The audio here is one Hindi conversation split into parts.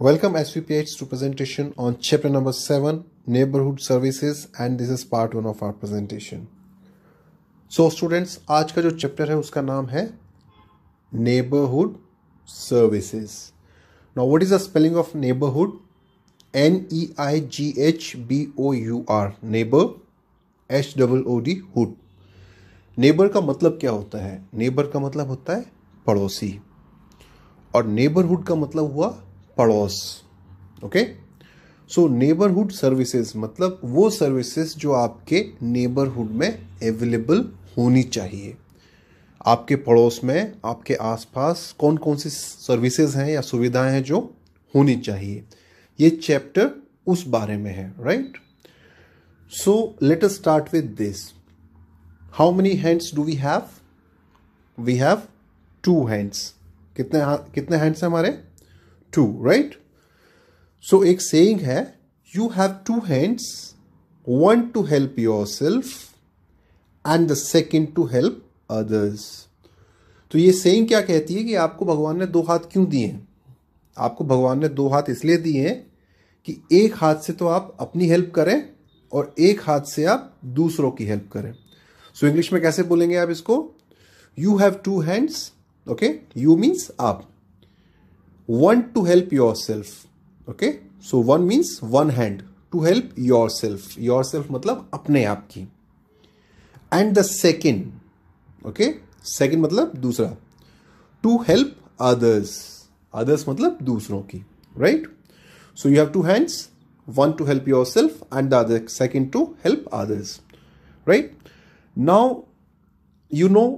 Welcome SVPH to presentation on chapter number 7 Neighborhood Services, and this is part 1 of our presentation. So students, आज का जो चैप्टर है उसका नाम है Neighborhood Services. Now what is the spelling of neighborhood? N-E-I-G-H-B-O-U-R, neighbor, H-O-O-D, hood. Neighbour का मतलब क्या होता है? नेबर का मतलब होता है पड़ोसी, और नेबरहुड का मतलब हुआ पड़ोस. ओके, सो नेबरहुड सर्विसेज मतलब वो सर्विसेज जो आपके नेबरहुड में अवेलेबल होनी चाहिए. आपके पड़ोस में, आपके आसपास कौन कौन सी सर्विसेज हैं या सुविधाएं हैं जो होनी चाहिए. ये चैप्टर उस बारे में है, right. So let us start with this. How many hands do we have? We have 2 hands. कितने हैंड्स हैं हमारे? 2, राइट. सो एक सेइंग है, you have 2 hands, one to help yourself and the second to help others. तो ये सेइंग क्या कहती है कि आपको भगवान ने 2 हाथ क्यों दिए हैं? आपको भगवान ने 2 हाथ इसलिए दिए हैं कि एक हाथ से तो आप अपनी हेल्प करें और एक हाथ से आप दूसरों की हेल्प करें. सो इंग्लिश में कैसे बोलेंगे आप इसको? You have 2 hands. Okay, you means आप. One to help yourself. Okay, so one means one hand to help yourself. Yourself मतलब अपने आप की. And the second, okay, second मतलब दूसरा, to help others. Others मतलब दूसरों की, right? So you have 2 hands, one to help yourself and the other second to help others, right? Now you know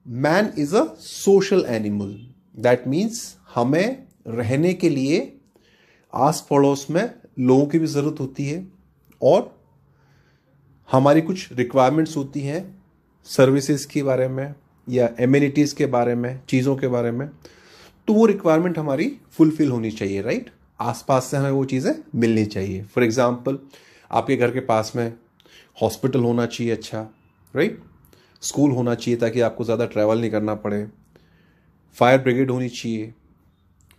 man is a social animal. That means हमें रहने के लिए आस पड़ोस में लोगों की भी ज़रूरत होती है और हमारी कुछ रिक्वायरमेंट्स होती हैं सर्विसेज के बारे में या एमिनिटीज़ के बारे में, चीज़ों के बारे में. तो वो रिक्वायरमेंट हमारी फुलफिल होनी चाहिए, राइट. आसपास से हमें वो चीज़ें मिलनी चाहिए. फॉर एग्जांपल, आपके घर के पास में हॉस्पिटल होना चाहिए अच्छा, राइट. स्कूल होना चाहिए ताकि आपको ज़्यादा ट्रैवल नहीं करना पड़े. फायर ब्रिगेड होनी चाहिए,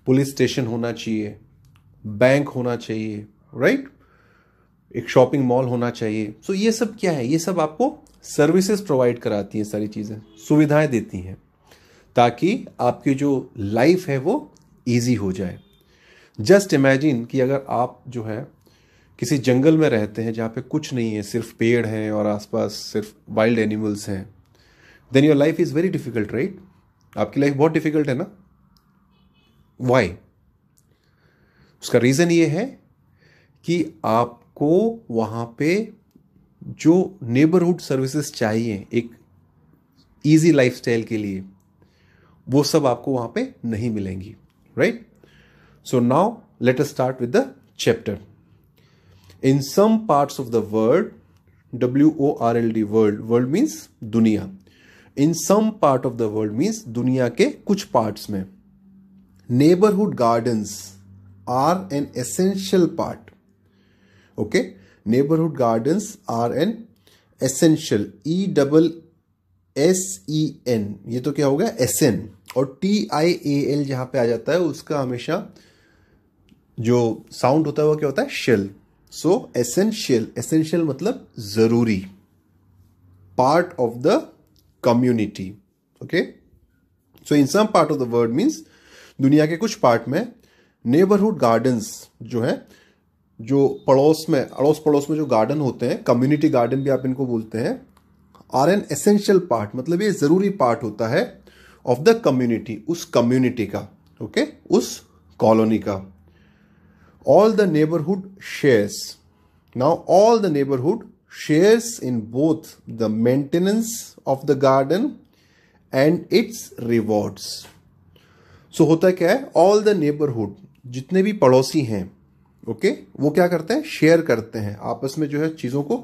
पुलिस स्टेशन होना चाहिए, बैंक होना चाहिए, राइट. एक शॉपिंग मॉल होना चाहिए. सो ये सब क्या है? ये सब आपको सर्विसेज प्रोवाइड कराती हैं, सारी चीज़ें सुविधाएं देती हैं ताकि आपकी जो लाइफ है वो इजी हो जाए. जस्ट इमेजिन कि अगर आप जो है किसी जंगल में रहते हैं जहाँ पे कुछ नहीं है, सिर्फ पेड़ हैं और आसपास सिर्फ वाइल्ड एनिमल्स हैं, then your life is very difficult, right. आपकी लाइफ बहुत डिफिकल्ट है ना. वाई? उसका रीज़न ये है कि आपको वहाँ पे जो नेबरहुड सर्विसेज चाहिए एक इजी लाइफस्टाइल के लिए, वो सब आपको वहाँ पे नहीं मिलेंगी, right. So now let us start with the chapter. In some parts of the world, WORLD, world means दुनिया. In some part of the world means दुनिया के कुछ पार्ट्स में neighbourhood gardens are an essential part. Okay, neighbourhood gardens are an essential, ESSEN, ये तो क्या होगा? SN. और TIAL जहां पे आ जाता है उसका हमेशा जो साउंड होता है वो क्या होता है? शेल. सो एसेंशियल, एसेंशियल मतलब जरूरी, part of the community. Okay, so in some part of the world means दुनिया के कुछ पार्ट में नेबरहुड गार्डन्स जो है, जो पड़ोस में, अड़ोस पड़ोस में जो गार्डन होते हैं, कम्युनिटी गार्डन भी आप इनको बोलते हैं, आर एन एसेंशियल पार्ट मतलब ये जरूरी पार्ट होता है ऑफ द कम्युनिटी, उस कम्युनिटी का, ओके, उस कॉलोनी का. All the neighbourhood shares. Now all the neighbourhood shares in both the maintenance of the garden and its rewards. So होता क्या है? All the neighborhood, जितने भी पड़ोसी हैं, ओके, वो क्या करते हैं? शेयर करते हैं आपस में, जो है चीज़ों को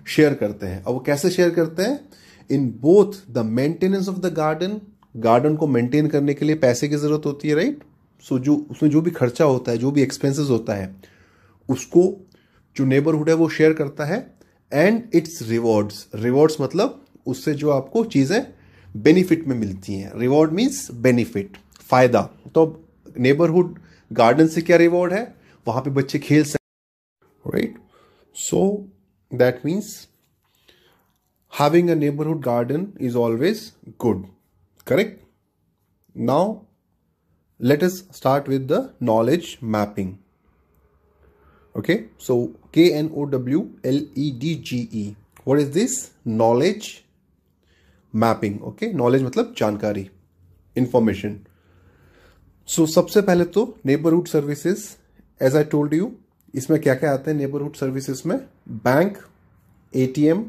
शेयर करते हैं. अब वो कैसे शेयर करते हैं? In both the maintenance of the garden, garden को मेंटेन करने के लिए पैसे की जरूरत होती है, राइट. सो जो उसमें जो भी खर्चा होता है, जो भी एक्सपेंसेस होता है, उसको जो नेबरहुड है वो शेयर करता है. एंड इट्स रिवॉर्ड्स, रिवॉर्ड्स मतलब उससे जो आपको चीज़ें बेनिफिट में मिलती हैं. रिवॉर्ड मीन्स बेनिफिट, फायदा. तो नेबरहुड गार्डन से क्या रिवॉर्ड है, वहां पे बच्चे खेल सकते, right. So that means having a neighborhood garden is always good, correct? Now let us start with the knowledge mapping. Okay, so KNOWLEDGE, what is this? Knowledge mapping. Okay, knowledge मतलब जानकारी, information. So सबसे पहले तो neighborhood services, as I told you, इसमें क्या क्या आते हैं neighborhood services में? Bank, ATM,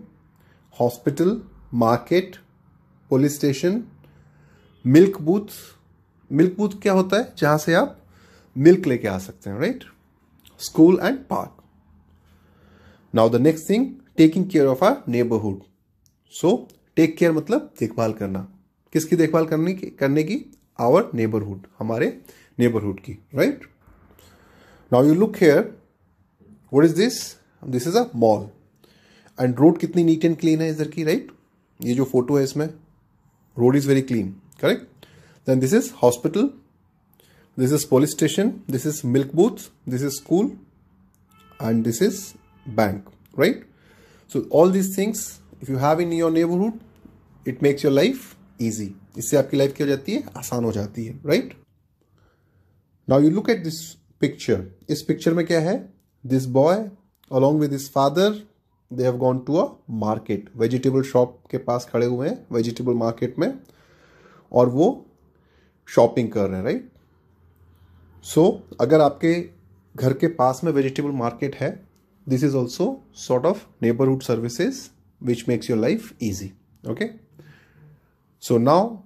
hospital, market, police station, milk booth. Milk booth क्या होता है? जहां से आप मिल्क लेके आ सकते हैं, right? School and park. Now the next thing, taking care of our neighbourhood. So take care मतलब देखभाल करना। किसकी देखभाल करने की? आवर नेबरहुड, हमारे नेबरहुड की, right? Now you look here, what is this? This is a mall and road कितनी नीट एंड क्लीन है इधर की, राइट? ये जो फोटो है इसमें, road is very clean, correct? Then this is hospital, this is police station, this is milk booth, this is school and this is bank, right? So all these things if you have in your neighbourhood, it makes your life easy. इससे आपकी लाइफ क्या हो जाती है? आसान हो जाती है, right? Now you look at this picture. इस पिक्चर में क्या है? This boy along with his father, they have gone to a market. Vegetable shop के पास खड़े हुए हैं, वेजिटेबल मार्केट में, और वो शॉपिंग कर रहे हैं, राइट? सो अगर आपके घर के पास में वेजिटेबल मार्केट है, this is also sort of neighbourhood services which makes your life easy, okay? So now,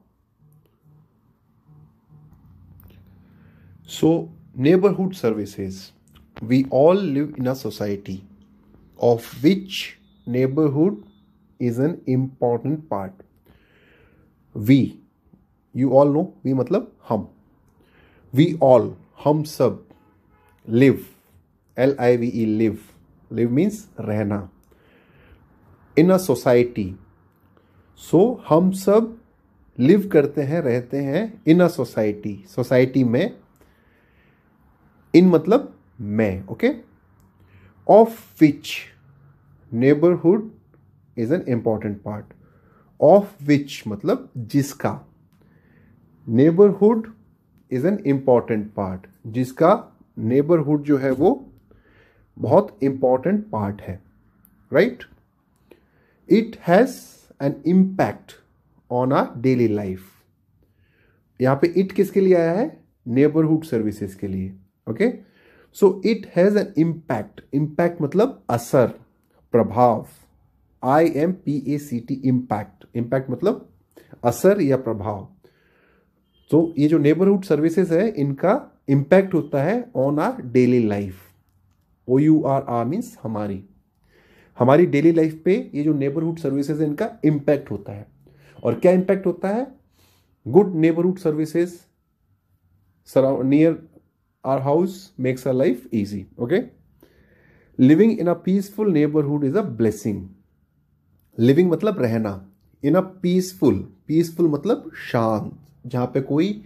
so neighborhood services, we all live in a society of which neighborhood is an important part. We, you all know, we मतलब हम, we all, हम सब live, LIVE, live means रहना, in a society. so हम सब live करते हैं, रहते हैं in a society, सोसाइटी में। इन मतलब मैं, okay? Of which neighbourhood is an important part. Of which मतलब जिसका, neighbourhood is an important part, जिसका नेबरहुड जो है वो बहुत इंपॉर्टेंट पार्ट है, right? It has an impact on our daily life. यहां पे इट किसके लिए आया है? नेबरहुड सर्विसेज के लिए, okay? So it has an impact. Impact मतलब असर, प्रभाव, IMPACT, इम्पैक्ट। इम्पैक्ट मतलब असर या प्रभाव। तो ये जो नेबरहुड सर्विसेज है, इनका इम्पैक्ट होता है on our daily life. OUR means हमारी डेली लाइफ पे ये जो नेबरहुड सर्विसेज है, इनका इम्पैक्ट होता है। और क्या इम्पैक्ट होता है? Good neighbourhood services near our house makes our life easy, okay? Living in a peaceful neighborhood is a blessing. Living मतलब रहना, in a peaceful मतलब शांत, जहां पे कोई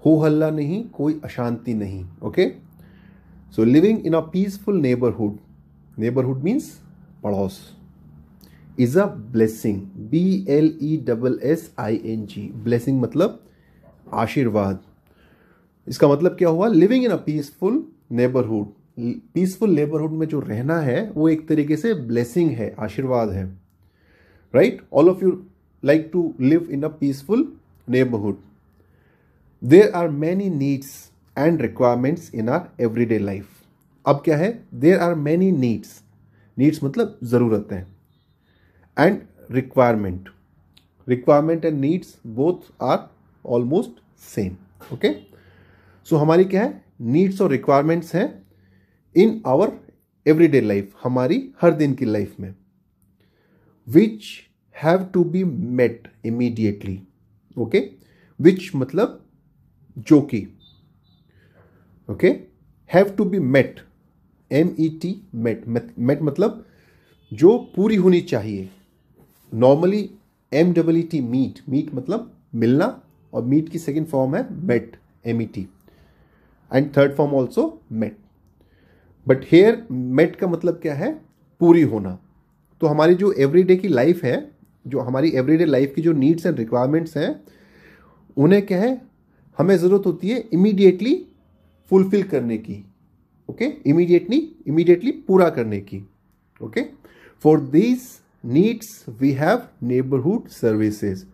हो हल्ला नहीं, कोई अशांति नहीं, okay? So living in a peaceful neighborhood means पड़ोस, is a blessing, BLESSING, blessing मतलब आशीर्वाद। इसका मतलब क्या हुआ? Living in a peaceful neighbourhood. Peaceful neighbourhood में जो रहना है वो एक तरीके से ब्लेसिंग है, आशीर्वाद है, right? All of you like to live in a peaceful neighbourhood. There are many needs and requirements in our everyday life. अब क्या है? There are many needs. Needs मतलब जरूरतें, and requirement and needs both are almost same, okay? So हमारी क्या है? नीड्स और रिक्वायरमेंट्स हैं इन आवर एवरीडे लाइफ, हमारी हर दिन की लाइफ में, which have to be met immediately, okay? Which मतलब जो कि, okay? Have to be met, MET, met मतलब जो पूरी होनी चाहिए। नॉर्मली MET, मीट मतलब मिलना, और मीट की सेकेंड फॉर्म है met, MET। And third form also met. But here met का मतलब क्या है? पूरी होना। तो हमारी जो एवरीडे की लाइफ है, जो हमारी एवरीडे लाइफ की जो नीड्स एंड रिक्वायरमेंट्स हैं, उन्हें क्या है, हमें ज़रूरत होती है इमीडिएटली फुलफिल करने की। ओके, इमीडिएटली पूरा करने की। Okay, for this needs we have neighbourhood services.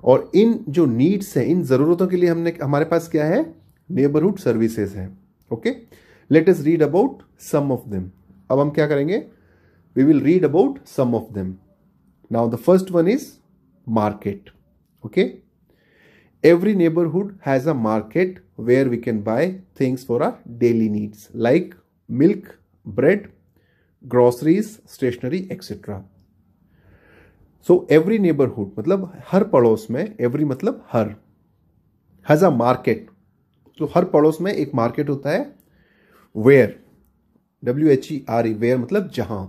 और इन जो नीड्स हैं, इन ज़रूरतों के लिए हमारे पास क्या है? नेबरहुड सर्विसेज है। Okay, let us read about some of them. अब हम क्या करेंगे? We will read about some of them. Now the first one is market. Okay, every neighborhood has a market where we can buy things for our daily needs like milk, bread, groceries, stationery, etc. So every neighborhood मतलब हर पड़ोस में, every मतलब हर, has a market। तो हर पड़ोस में एक मार्केट होता है। where, WHERE, where मतलब जहां।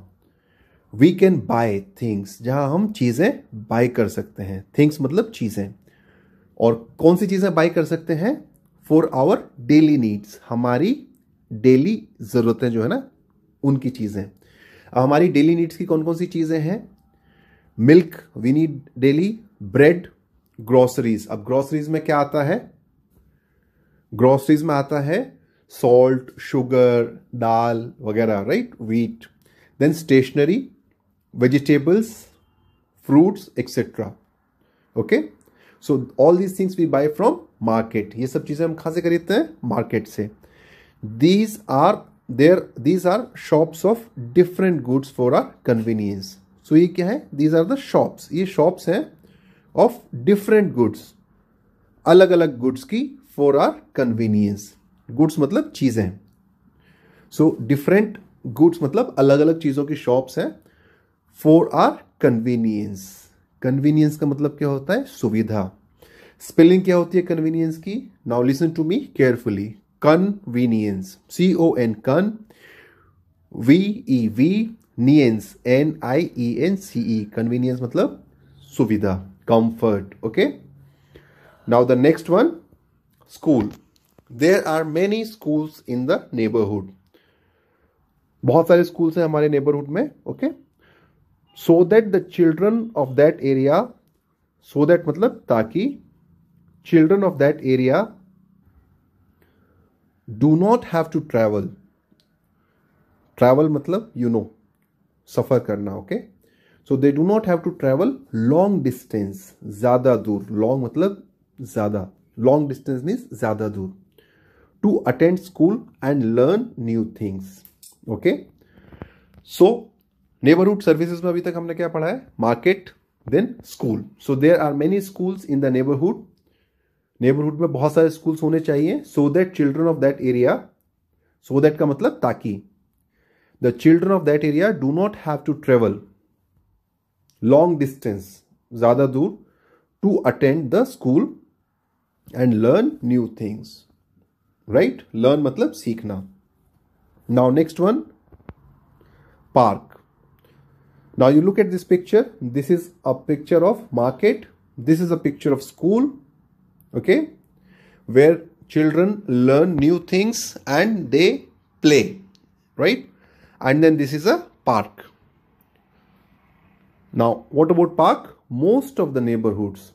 we can buy things, जहां हम चीजें बाय कर सकते हैं। things मतलब चीजें। और कौन सी चीजें बाय कर सकते हैं? फॉर आवर डेली नीड्स, हमारी डेली जरूरतें जो है ना, उनकी चीजें। अब हमारी डेली नीड्स की कौन कौन सी चीजें हैं? Milk we need daily, bread, groceries. अब ग्रोसरीज में क्या आता है? ग्रोसरीज में आता है सॉल्ट, शुगर, दाल वगैरह, right, wheat. Then stationery, vegetables, fruits, etcetera. Okay, so all these things we buy from market. ये सब चीजें हम कहां से खरीदते हैं? मार्केट से। These are shops of different goods for our convenience. So ये क्या है? दीज आर द शॉप्स, ये शॉप्स हैं ऑफ डिफरेंट गुड्स, अलग अलग गुड्स की, फॉर आर कन्वीनियंस। गुड्स मतलब चीजें। सो डिफरेंट गुड्स मतलब अलग अलग चीजों की शॉप्स हैं, फॉर आर कन्वीनियंस। कन्वीनियंस का मतलब क्या होता है? सुविधा। स्पेलिंग क्या होती है कन्वीनियंस की? Now listen to me carefully. Convenience, CON, con, VEV, nience, NIENCE। Convenience मतलब सुविधा, comfort. Okay, now the next one, school. There are many schools in the neighbourhood. बहुत सारे स्कूल्स हैं हमारे नेबरहुड में। Okay, so that the children of that area, so that मतलब ताकि children of that area do not have to travel मतलब सफर करना। Okay, so they do not have to travel long distance, ज्यादा दूर। long मतलब ज्यादा, long distance means ज्यादा दूर, to attend school and learn new things। okay, so neighbourhood services में अभी तक हमने क्या पढ़ा है? Market, then school. So there are many schools in the neighbourhood. Neighbourhood में बहुत सारे स्कूल्स होने चाहिए, so that children of that area, so that का मतलब ताकि, the children of that area do not have to travel long distance, ज्यादा दूर, to attend the school and learn new things. Right, learn मतलब सीखना। Now next one, park. Now you look at this picture. This is a picture of market. This is a picture of school. Okay, where children learn new things and they play, right? And then this is a park. Now what about park? Most of the neighborhoods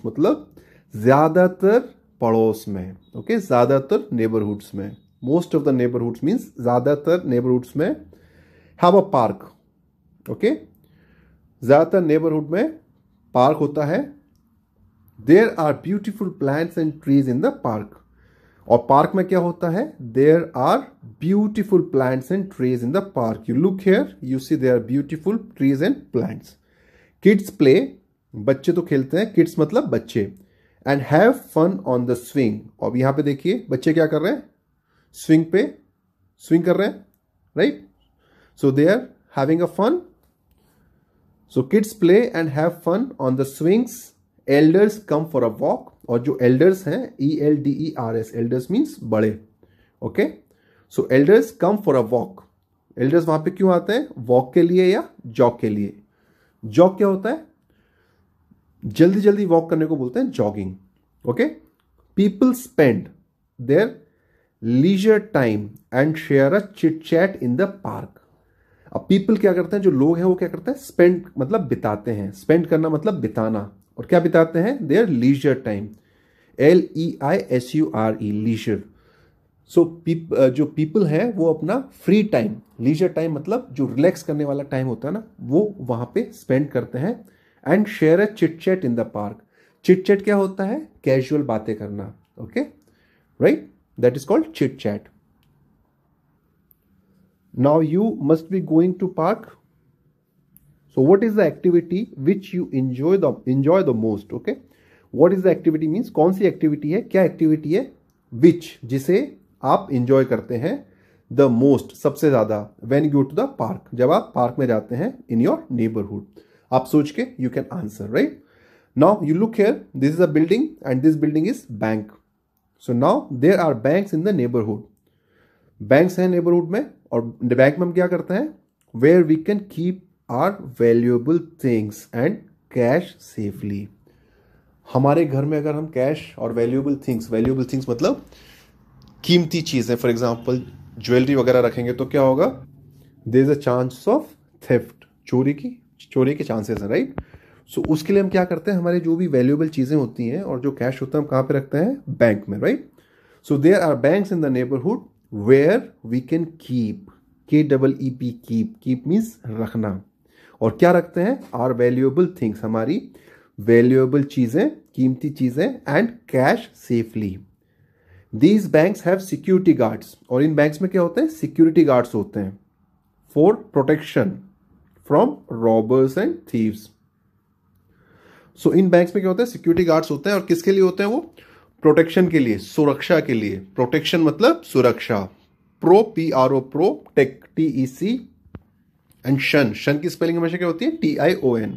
मतलब ज्यादातर पड़ोस में। Okay, ज्यादातर neighborhoods में, most of the neighborhoods means ज्यादातर neighborhoods में have a park। ओके, ज्यादातर नेबरहुड में पार्क होता है। There are beautiful plants and trees in the park. और पार्क में क्या होता है? There are beautiful plants and trees in the park. You look here, you see there are beautiful trees and plants. Kids play, बच्चे तो खेलते हैं, किड्स मतलब बच्चे, and have fun on the swing. और यहां पे देखिए बच्चे क्या कर रहे हैं? स्विंग पे स्विंग कर रहे हैं, right? So they are having a fun. So kids play and have fun on the swings. Elders come for a walk. और जो elders हैं, ELDERS, elders means बड़े। Okay, so elders come for a walk. Elders वहां पे क्यों आते हैं? वॉक के लिए या जॉग के लिए? जॉग क्या होता है? जल्दी जल्दी वॉक करने को बोलते हैं jogging. Okay, people spend their leisure time and share a chit chat in the park. अब पीपल क्या करते हैं, जो लोग हैं वो क्या करते हैं, स्पेंड मतलब बिताते हैं, स्पेंड करना मतलब बिताना, और क्या बिताते हैं, their leisure time, LEISURE, leisure. So जो पीपल है वो अपना फ्री टाइम, लीजर टाइम मतलब जो रिलैक्स करने वाला टाइम होता है ना, वो वहां पे स्पेंड करते हैं। And share a chit chat in the park. Chit chat क्या होता है, कैजुअल बातें करना, okay, right, that is called chit chat. Now you must be going to park, so what is the activity which you enjoy the most? Okay, what is the activity means कौन सी एक्टिविटी है, क्या एक्टिविटी है, which जिसे आप enjoy करते हैं, the most सबसे ज्यादा, when you go to the park जब आप पार्क में जाते हैं, in your neighborhood। आप सोच के you can answer, right? Now you look here, this is a building and this building is bank। So now there are banks in the neighborhood। banks हैं neighborhood में, और बैंक में हम क्या करते हैं, where we can keep our valuable things and cash safely। हमारे घर में अगर हम कैश और वैल्यूएबल थिंग्स मतलब कीमती चीजें, फॉर एग्जांपल ज्वेलरी वगैरह रखेंगे तो क्या होगा, there is a chance of theft, चोरी के चांसेस है, राइट। सो उसके लिए हम क्या करते हैं, हमारे जो भी वैल्यूएबल चीजें होती हैं और जो कैश होता है हम कहाँ पे रखते हैं, बैंक में, right. So there are banks in the neighbourhood where we can keep, KEEP, keep means रखना, और क्या रखते हैं, आर वैल्यूएबल थिंग्स, हमारी वैल्यूएबल चीजें, कीमती चीजें, and cash safely. These banks have security guards, और इन बैंक्स में क्या होते हैं, सिक्योरिटी गार्ड्स होते हैं, for protection from robbers and thieves. So in banks में क्या होता है, सिक्योरिटी गार्ड्स होते हैं, और किसके लिए होते हैं वो, प्रोटेक्शन के लिए, सुरक्षा के लिए। प्रोटेक्शन मतलब सुरक्षा, PRO प्रोटेक्ट, TEC, एंड शन की स्पेलिंग हमेशा क्या होती है, TION।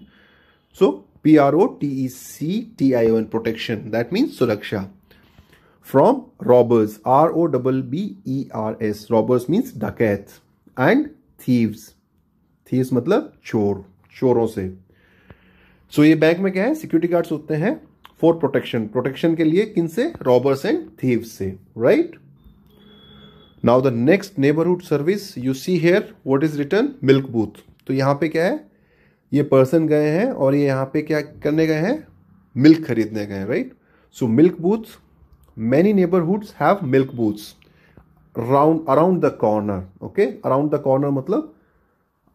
So PROTECTION, protection, that means सुरक्षा। From robbers, ROBBERS, robbers means डकैत, एंड थीव्स मतलब चोरों से। सो ये बैंक में क्या है, सिक्योरिटी गार्ड्स होते हैं फॉर प्रोटेक्शन के लिए, किन से, रॉबर्स एंड थीव्स से, right. Now the next neighborhood service you see here, what is written, milk booth। तो यहाँ पे क्या है, ये पर्सन गए हैं और ये यहाँ पे क्या करने गए हैं, मिल्क खरीदने गए हैं, right. So milk booth, many neighborhoods have milk booths around the corner, okay, around the corner मतलब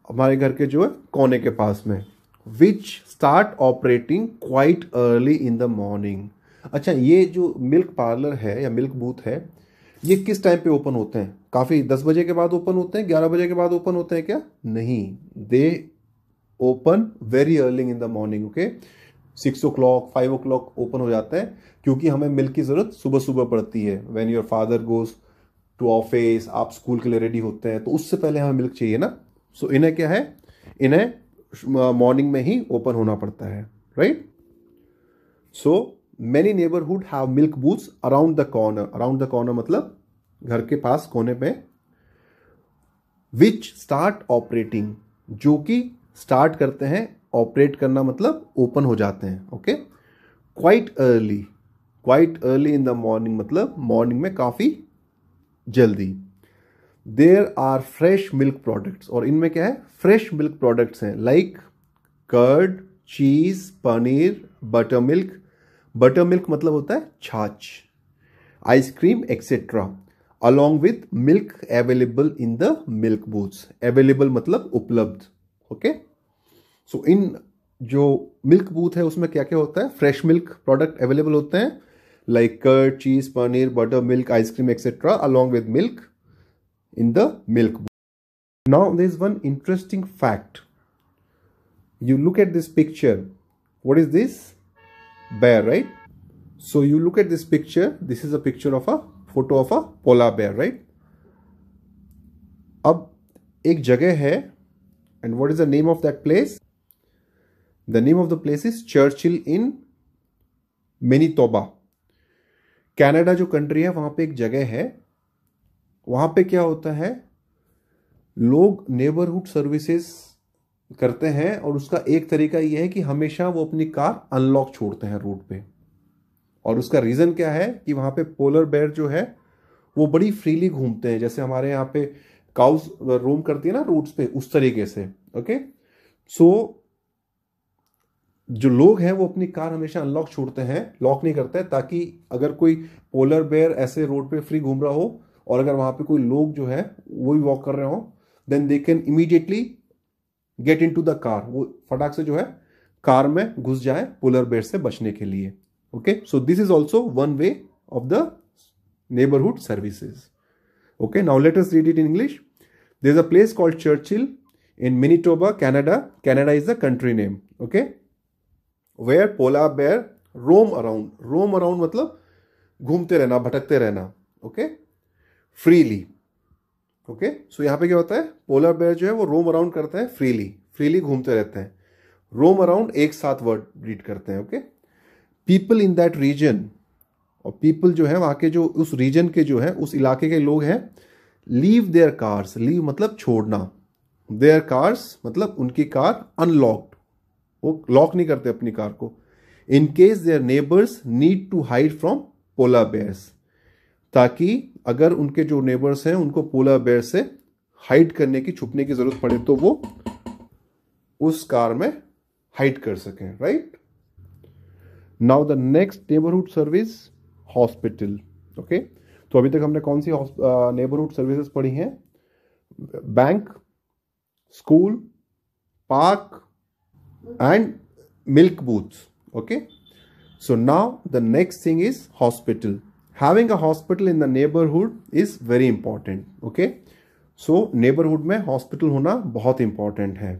हमारे घर के जो है कोने के पास में, which start operating quite early in the morning। अच्छा, ये जो मिल्क पार्लर है या मिल्क बूथ है, ये किस टाइम पे ओपन होते हैं, काफी 10 बजे के बाद ओपन होते हैं, 11 बजे के बाद ओपन होते हैं क्या, नहीं, दे open very early in the morning, okay, 6 o'clock 5 o'clock open हो जाता है, क्योंकि हमें मिल्क की जरूरत सुबह सुबह पड़ती है, when your father goes to office, आप स्कूल के लिए रेडी होते हैं, तो उससे पहले हमें मिल्क चाहिए ना। सो इन्हें क्या है, इन्हें मॉर्निंग में ही ओपन होना पड़ता है, right. So many neighborhood have milk booths around the corner मतलब घर के पास कोने पे, which start operating, जो कि स्टार्ट करते हैं, ऑपरेट करना मतलब ओपन हो जाते हैं, okay. quite early in the morning मतलब मॉर्निंग में काफी जल्दी। there are fresh milk products, और इनमें क्या है, फ्रेश मिल्क प्रोडक्ट्स हैं, like curd, cheese, paneer, butter milk मतलब होता है छाछ, ice cream etcetera, along with milk available in the milk booths. Available मतलब उपलब्ध, ओके। सो इन जो मिल्क बूथ है उसमें क्या क्या होता है, फ्रेश मिल्क प्रोडक्ट अवेलेबल होते हैं, like curd, cheese, paneer, butter milk, ice cream etcetera, along with milk in the milk booth. Now there is one interesting fact, you look at this picture, what is this, bear, right? So you look at this picture, this is a picture of a photo of a polar bear, right? अब एक जगह है, and what is the name of that place? The name of the place is Churchill in Manitoba। Canada जो कंट्री है वहां पे एक जगह है, वहां पे क्या होता है, लोग नेबरहुड सर्विसेज करते हैं, और उसका एक तरीका यह है कि हमेशा वो अपनी कार अनलॉक छोड़ते हैं रोड पे। और उसका रीजन क्या है कि वहां पे पोलर बेयर जो है वो बड़ी फ्रीली घूमते हैं, जैसे हमारे यहाँ पे काउस रोम करती है ना रोड्स पे, उस तरीके से। ओके, सो जो लोग हैं वो अपनी कार हमेशा अनलॉक छोड़ते हैं, लॉक नहीं करते, ताकि अगर कोई पोलर बेयर ऐसे रोड पे फ्री घूम रहा हो और अगर वहां पे कोई लोग जो है वो भी वॉक कर रहे हो, then they can immediately get into the car, वो फटाक से जो है कार में घुस जाए पोलर बेयर से बचने के लिए। Okay, so this is also one way of the neighbourhood services. Okay, now let us read it in English. There is a place called Churchill in Manitoba, Canada. Canada is the country name. Okay, where polar bear roam around, roam around मतलब घूमते रहना, भटकते रहना। Okay, freely. ओके, सो यहां पे क्या होता है, पोलर बेयर जो है वो रोम अराउंड करते हैं फ्रीली, फ्रीली घूमते रहते हैं। रोम अराउंड एक साथ वर्ड रीड करते हैं। Okay, people in that region, और पीपल जो है वहां के जो उस रीजन के जो है उस इलाके के लोग हैं, लीव देयर कार्स, लीव मतलब छोड़ना, देयर कार्स मतलब उनकी कार अनलॉक्ड, वो लॉक नहीं करते अपनी कार को, in case there neighbours need to hide from polar bears, ताकि अगर उनके जो नेबर्स हैं उनको पोलर बेयर से हाइड करने की, छुपने की जरूरत पड़े तो वो उस कार में हाइड कर सकें। Right, now the next neighbourhood service, hospital. Okay, तो अभी तक हमने कौन सी नेबरहुड सर्विसेज पढ़ी हैं? Bank, school, park and milk booths. Okay, so now the next thing is hospital. Having a hospital in the neighborhood is very important. Okay, so neighborhood में hospital होना बहुत important है।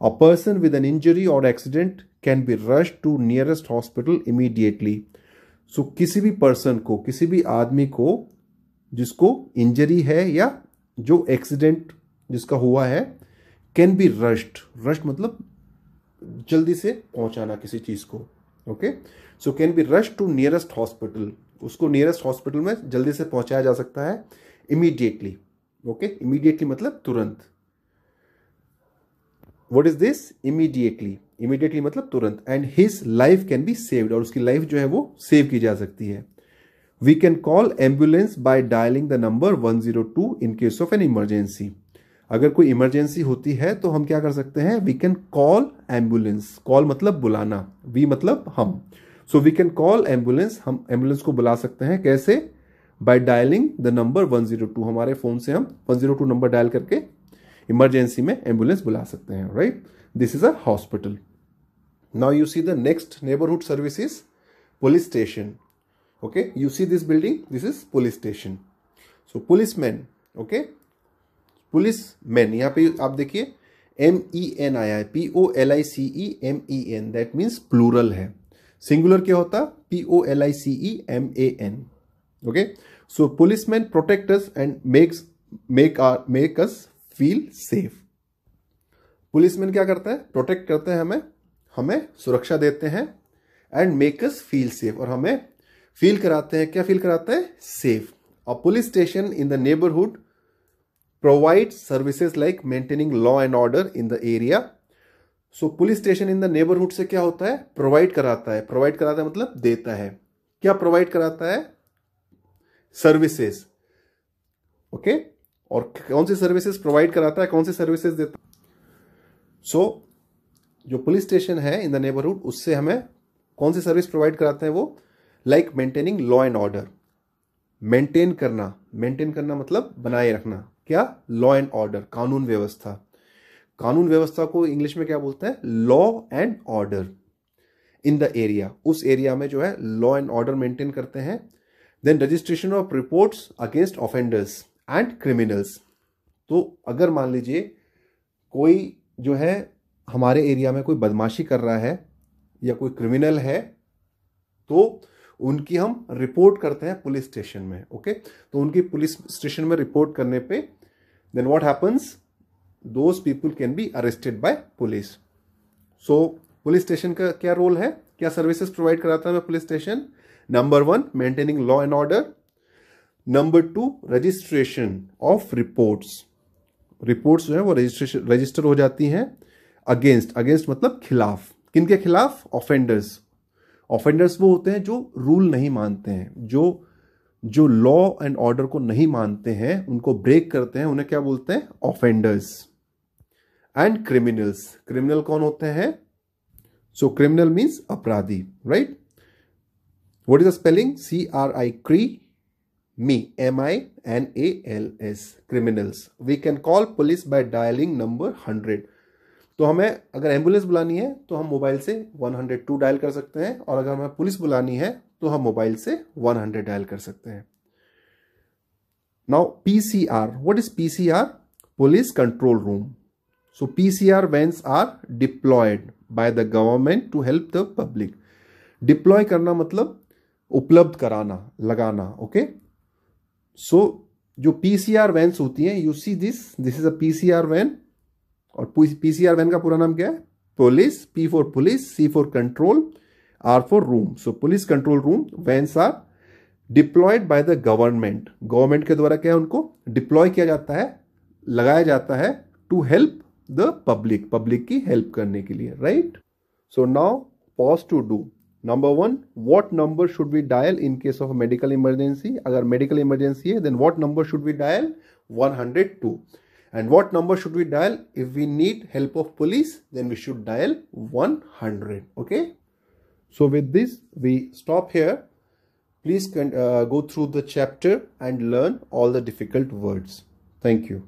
A person with an injury or accident can be rushed to nearest hospital immediately. So किसी भी person को, किसी भी आदमी को जिसको इंजरी है या जो एक्सीडेंट जिसका हुआ है, can be rushed, rushed मतलब जल्दी से पहुंचाना किसी चीज को। Okay, so can be rush to nearest hospital, उसको नियरेस्ट हॉस्पिटल में जल्दी से पहुंचाया जा सकता है इमीडिएटली। ओके, इमीडिएटली मतलब तुरंत। What is this? Immediately, immediately मतलब तुरंत। And his life can be saved, और उसकी लाइफ जो है वो सेव की जा सकती है। We can call ambulance by dialling the number 102 in case of an emergency. अगर कोई इमरजेंसी होती है तो हम क्या कर सकते हैं? We can call ambulance, call मतलब बुलाना, वी मतलब हम, so we can call ambulance, हम एम्बुलेंस को बुला सकते हैं। कैसे? बाय डायलिंग द नंबर 102, हमारे फोन से हम 102 नंबर डायल करके इमरजेंसी में एम्बुलेंस बुला सकते हैं। Right, this is a hospital. Now you see the next neighbourhood service is police station. Okay, you see this building, this is police station. So policeman, okay, police man, यहां पे आप देखिए MEN आया है, POLICEMEN, दैट मीन्स प्लूरल है। सिंगुलर क्या होता? POLICEMAN। Okay, so policeman protect us and make us feel safe. Policeman क्या करता है? प्रोटेक्ट करते हैं हमें, हमें सुरक्षा देते हैं, and make us feel safe, और हमें फील कराते हैं, क्या फील कराता है? Safe. A police station in the neighbourhood provides services like maintaining law and order in the area. So police station in the neighbourhood से क्या होता है? प्रोवाइड कराता है। प्रोवाइड कराता है मतलब देता है। क्या प्रोवाइड कराता है? सर्विसेज। ओके, और कौन सी सर्विसेज प्रोवाइड कराता है, कौन सी सर्विसेज देता है? सो जो पुलिस स्टेशन है इन द नेबरहुड, उससे हमें कौन सी सर्विस प्रोवाइड कराते हैं वो? Like maintaining law and order, maintain करना, मेंटेन करना मतलब बनाए रखना। क्या? लॉ एंड ऑर्डर, कानून व्यवस्था। कानून व्यवस्था को इंग्लिश में क्या बोलते हैं? Law and order in the area, उस एरिया में जो है लॉ एंड ऑर्डर मेंटेन करते हैं। Then registration of reports against offenders and criminals. तो अगर मान लीजिए कोई जो है हमारे एरिया में कोई बदमाशी कर रहा है या कोई क्रिमिनल है, तो उनकी हम रिपोर्ट करते हैं पुलिस स्टेशन में। ओके, तो उनकी पुलिस स्टेशन में रिपोर्ट करने पे then what happens? Those people can be arrested by police. So police station का क्या रोल है, क्या सर्विसेज प्रोवाइड कराता है police station? Number 1 maintaining law and order, number 2 registration of reports, reports जो है वो रजिस्टर हो जाती हैं अगेंस्ट, अगेंस्ट मतलब खिलाफ, किनके खिलाफ? ऑफेंडर्स। ऑफेंडर्स वो होते हैं जो रूल नहीं मानते हैं, जो जो लॉ एंड ऑर्डर को नहीं मानते हैं, उनको ब्रेक करते हैं, उन्हें क्या बोलते हैं? ऑफेंडर्स। एंड क्रिमिनल्स, क्रिमिनल कौन होते हैं? सो क्रिमिनल मीन्स अपराधी, right? What is the spelling? CRI me MINALS, criminals. We can call police by dialing number 100. तो हमें अगर एम्बुलेंस बुलानी है तो हम मोबाइल से 102 डायल कर सकते हैं, और अगर हमें पुलिस बुलानी है तो हम मोबाइल से 100 डायल कर सकते हैं। Now PCR, what is PCR? Police control room. So PCR vans are deployed by the government to help the public. Deploy करना मतलब उपलब्ध कराना, लगाना, ओके? सो जो PCR वैन्स होती हैं, you see this is a PCR van, और PCR वैन का पूरा नाम क्या है? Police. P for police, C for control, R for room. So police control room vans are deployed by the government. Government के द्वारा क्या है? उनको डिप्लॉय किया जाता है, लगाया जाता है, to help the public, public की हेल्प करने के लिए, right? So now pause to do. Number 1, what number should we dial in case of a medical emergency? अगर medical emergency है, then what number should we dial? 102. And what number should we dial if we need help of police? Then we should dial 100. Okay? So with this, we stop here. Please go through the chapter and learn all the difficult words. Thank you.